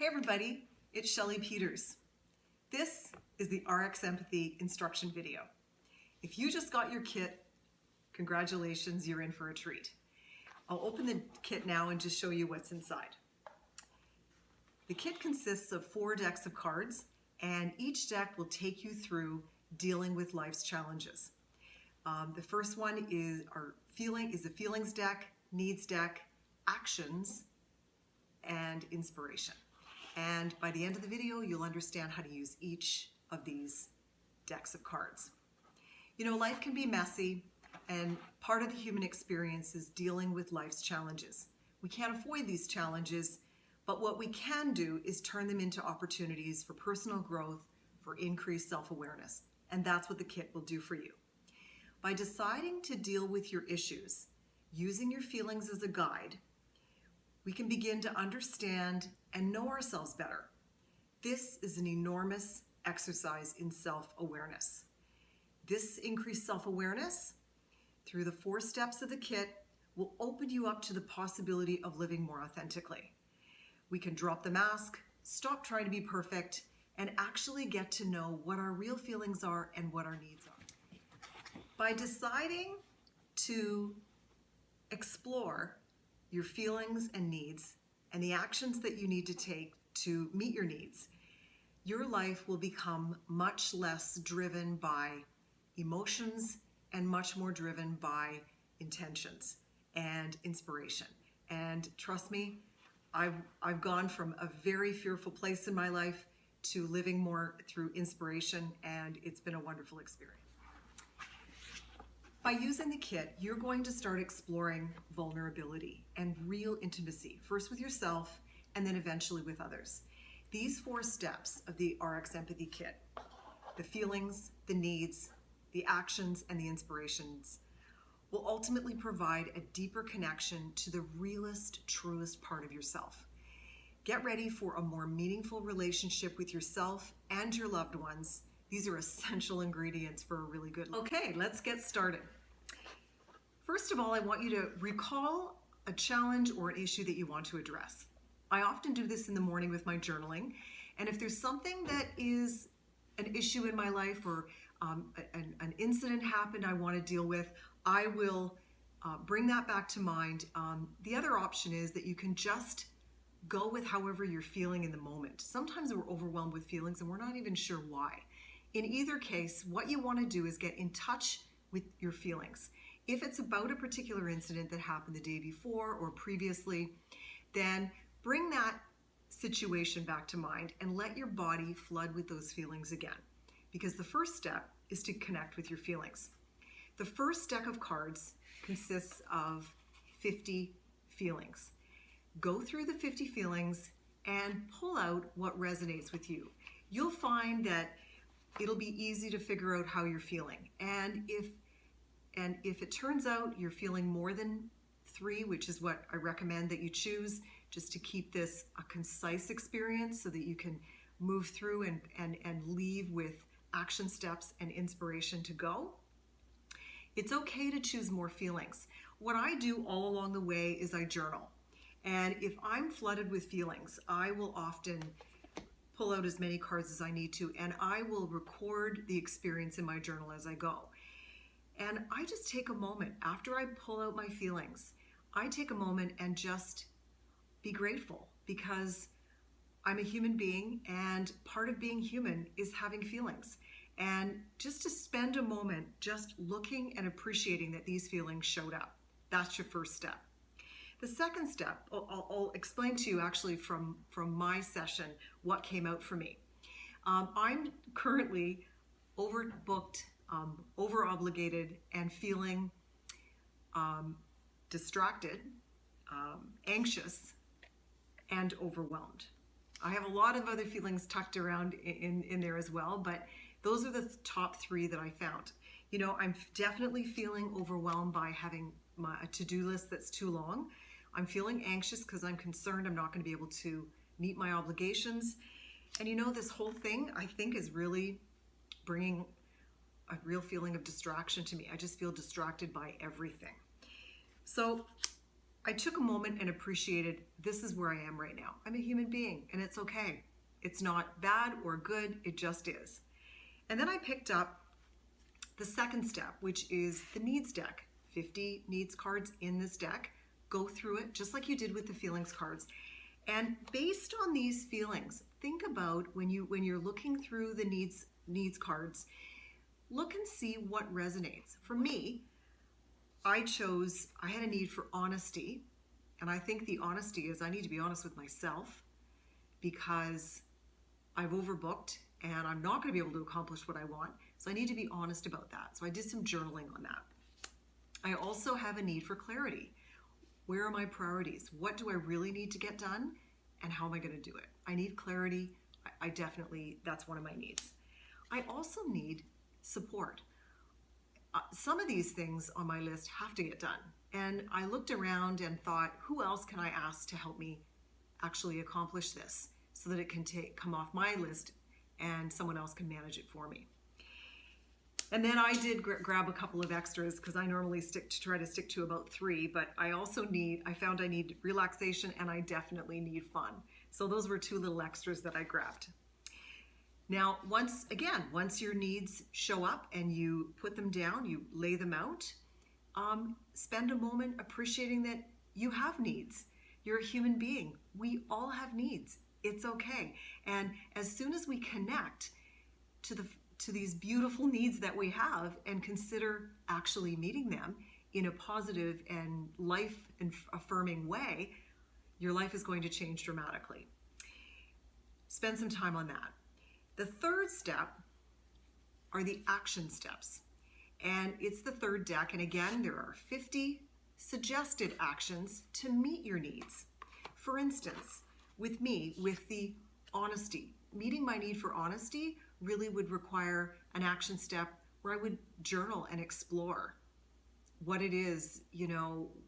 Hey everybody, it's Shelly Peters. This is the RX Empathy instruction video. If you just got your kit, congratulations, you're in for a treat. I'll open the kit now and just show you what's inside. The kit consists of 4 decks of cards, and each deck will take you through dealing with life's challenges. The first one is the feelings deck, needs deck, actions, and inspiration. And by the end of the video, you'll understand how to use each of these decks of cards. You know, life can be messy, and part of the human experience is dealing with life's challenges. We can't avoid these challenges, but what we can do is turn them into opportunities for personal growth, for increased self-awareness. And that's what the kit will do for you. By deciding to deal with your issues, using your feelings as a guide, we can begin to understand and know ourselves better. This is an enormous exercise in self-awareness. This increased self-awareness through the 4 steps of the kit will open you up to the possibility of living more authentically. We can drop the mask, stop trying to be perfect, and actually get to know what our real feelings are and what our needs are. By deciding to explore your feelings and needs and the actions that you need to take to meet your needs, your life will become much less driven by emotions and much more driven by intentions and inspiration. And trust me, I've gone from a very fearful place in my life to living more through inspiration, and it's been a wonderful experience. By using the kit, you're going to start exploring vulnerability and real intimacy, first with yourself and then eventually with others. These 4 steps of the RX Empathy Kit, the feelings, the needs, the actions, and the inspirations, will ultimately provide a deeper connection to the realest, truest part of yourself. Get ready for a more meaningful relationship with yourself and your loved ones. These are essential ingredients for a really good life. Okay, let's get started. First of all, I want you to recall a challenge or an issue that you want to address. I often do this in the morning with my journaling, and if there's something that is an issue in my life or an incident happened I want to deal with, I will bring that back to mind. The other option is that you can just go with however you're feeling in the moment. Sometimes we're overwhelmed with feelings and we're not even sure why. In either case, what you want to do is get in touch with your feelings. If it's about a particular incident that happened the day before or previously, then bring that situation back to mind and let your body flood with those feelings again. Because the first step is to connect with your feelings. The first deck of cards consists of 50 feelings. Go through the 50 feelings and pull out what resonates with you. You'll find that it'll be easy to figure out how you're feeling. And if it turns out you're feeling more than 3, which is what I recommend that you choose, just to keep this a concise experience so that you can move through and leave with action steps and inspiration to go, it's okay to choose more feelings. What I do all along the way is I journal. And if I'm flooded with feelings, I will often pull out as many cards as I need to, and I will record the experience in my journal as I go. And I just take a moment after I pull out my feelings. I take a moment and just be grateful, because I'm a human being, and part of being human is having feelings. And just to spend a moment just looking and appreciating that these feelings showed up. That's your first step. The second step, I'll explain to you actually from my session what came out for me. I'm currently overbooked, over-obligated, and feeling distracted, anxious, and overwhelmed. I have a lot of other feelings tucked around in there as well, but those are the top 3 that I found. You know, I'm definitely feeling overwhelmed by having a to-do list that's too long. I'm feeling anxious because I'm concerned I'm not going to be able to meet my obligations. And you know, this whole thing, I think, is really bringing a real feeling of distraction to me. I just feel distracted by everything. So I took a moment and appreciated this is where I am right now. I'm a human being and it's okay. It's not bad or good, it just is. And then I picked up the second step, which is the needs deck. 50 needs cards in this deck. Go through it just like you did with the feelings cards. And based on these feelings, think about when you're looking through the needs cards, look and see what resonates. For me, I had a need for honesty. And I think the honesty is I need to be honest with myself because I've overbooked and I'm not going to be able to accomplish what I want. So I need to be honest about that. So I did some journaling on that. I also have a need for clarity. Where are my priorities? What do I really need to get done? And how am I going to do it? I need clarity. I definitely, that's one of my needs. I also need support. Some of these things on my list have to get done. And I looked around and thought, who else can I ask to help me actually accomplish this so that it can come off my list and someone else can manage it for me. And then I did grab a couple of extras because I normally try to stick to about 3, but I found I need relaxation and I definitely need fun. So those were 2 little extras that I grabbed. Now, once your needs show up and you put them down, you lay them out, spend a moment appreciating that you have needs. You're a human being. We all have needs. It's okay. And as soon as we connect to these beautiful needs that we have and consider actually meeting them in a positive and life-affirming way, your life is going to change dramatically. Spend some time on that. The third step are the action steps. And it's the third deck. And again, there are 50 suggested actions to meet your needs. For instance, with me, with the honesty, meeting my need for honesty really would require an action step where I would journal and explore what it is,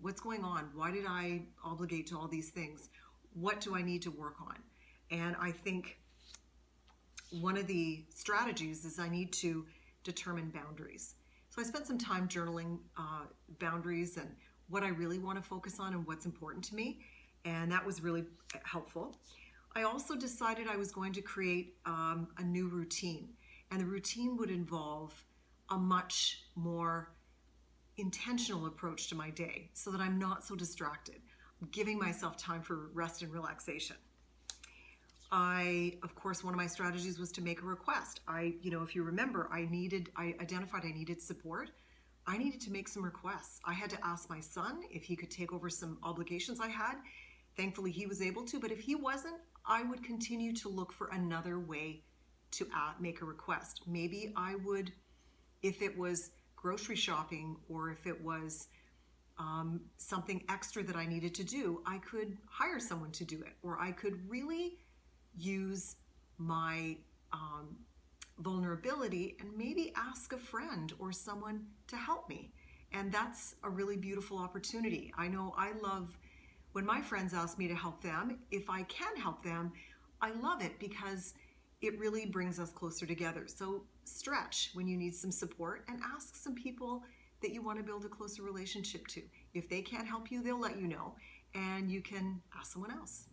what's going on? Why did I obligate to all these things? What do I need to work on? And I think one of the strategies is I need to determine boundaries. So I spent some time journaling boundaries and what I really want to focus on and what's important to me. And that was really helpful. I also decided I was going to create a new routine. And the routine would involve a much more intentional approach to my day so that I'm not so distracted. I'm giving myself time for rest and relaxation. Of course, one of my strategies was to make a request. If you remember, I identified I needed support. I needed to make some requests. I had to ask my son if he could take over some obligations I had. Thankfully, he was able to, but if he wasn't, I would continue to look for another way to make a request. Maybe I would, if it was grocery shopping or if it was something extra that I needed to do, I could hire someone to do it, or I could really use my vulnerability and maybe ask a friend or someone to help me. And that's a really beautiful opportunity. I know I love when my friends ask me to help them. If I can help them, I love it because it really brings us closer together. So stretch when you need some support and ask some people that you want to build a closer relationship to. If they can't help you, they'll let you know, and you can ask someone else.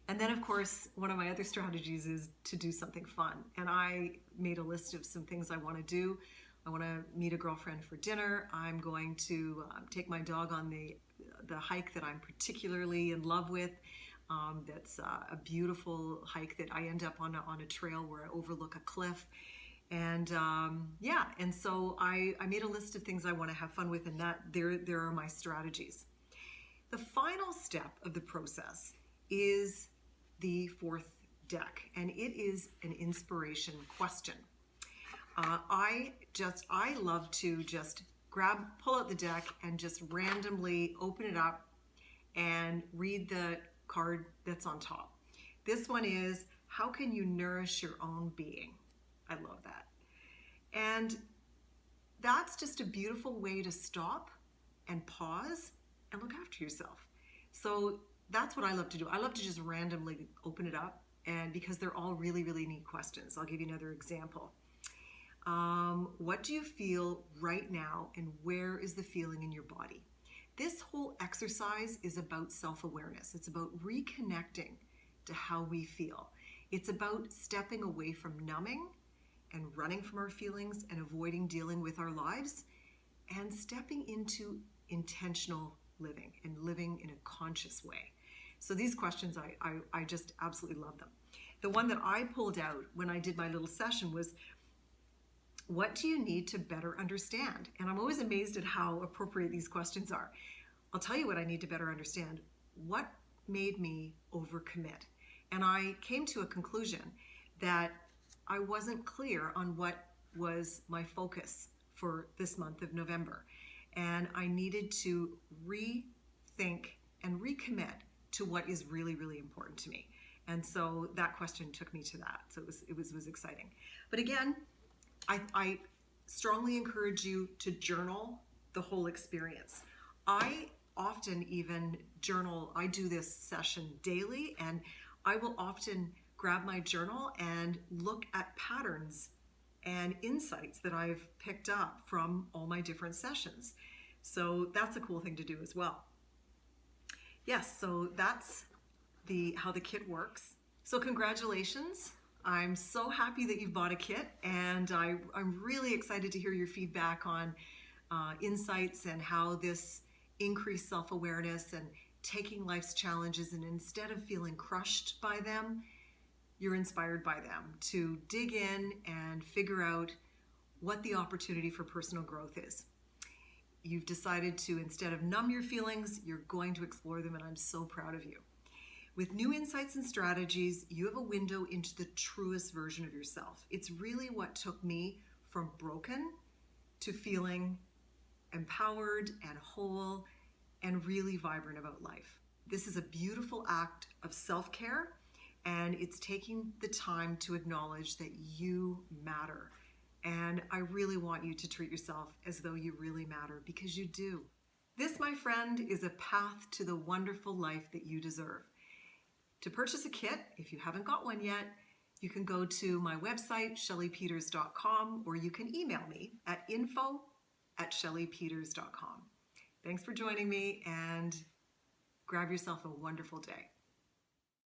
And then, of course, one of my other strategies is to do something fun. And I made a list of some things I want to do. I want to meet a girlfriend for dinner. I'm going to take my dog on the hike that I'm particularly in love with. That's a beautiful hike that I end up on a trail where I overlook a cliff. And and so I made a list of things I want to have fun with, and there are my strategies. The final step of the process is the fourth deck, and it is an inspiration question. I love to just pull out the deck and just randomly open it up and read the card that's on top. This one is, how can you nourish your own being? I love that. And that's just a beautiful way to stop and pause and look after yourself. So that's what I love to do. I love to just randomly open it up, and because they're all really, really neat questions. I'll give you another example. What do you feel right now, and where is the feeling in your body? This whole exercise is about self-awareness. It's about reconnecting to how we feel. It's about stepping away from numbing and running from our feelings and avoiding dealing with our lives, and stepping into intentional living and living in a conscious way. So these questions, I just absolutely love them. The one that I pulled out when I did my little session was, what do you need to better understand? And I'm always amazed at how appropriate these questions are. I'll tell you what I need to better understand. What made me overcommit? And I came to a conclusion that I wasn't clear on what was my focus for this month of November. And I needed to rethink and recommit to what is really, really important to me. And so that question took me to that. So it was exciting. But again, I strongly encourage you to journal the whole experience. I often even journal. I do this session daily, and I will often grab my journal and look at patterns and insights that I've picked up from all my different sessions. So that's a cool thing to do as well. Yes, so that's how the kit works. So congratulations. I'm so happy that you've bought a kit, and I'm really excited to hear your feedback on insights and how this increased self-awareness and taking life's challenges, and instead of feeling crushed by them, you're inspired by them to dig in and figure out what the opportunity for personal growth is. You've decided to, instead of numb your feelings, you're going to explore them, and I'm so proud of you. With new insights and strategies, you have a window into the truest version of yourself. It's really what took me from broken to feeling empowered and whole and really vibrant about life. This is a beautiful act of self-care, and it's taking the time to acknowledge that you matter. And I really want you to treat yourself as though you really matter, because you do. This, my friend, is a path to the wonderful life that you deserve. To purchase a kit, if you haven't got one yet, you can go to my website, shellypeters.com, or you can email me at info@shellypeters.com. Thanks for joining me, and grab yourself a wonderful day.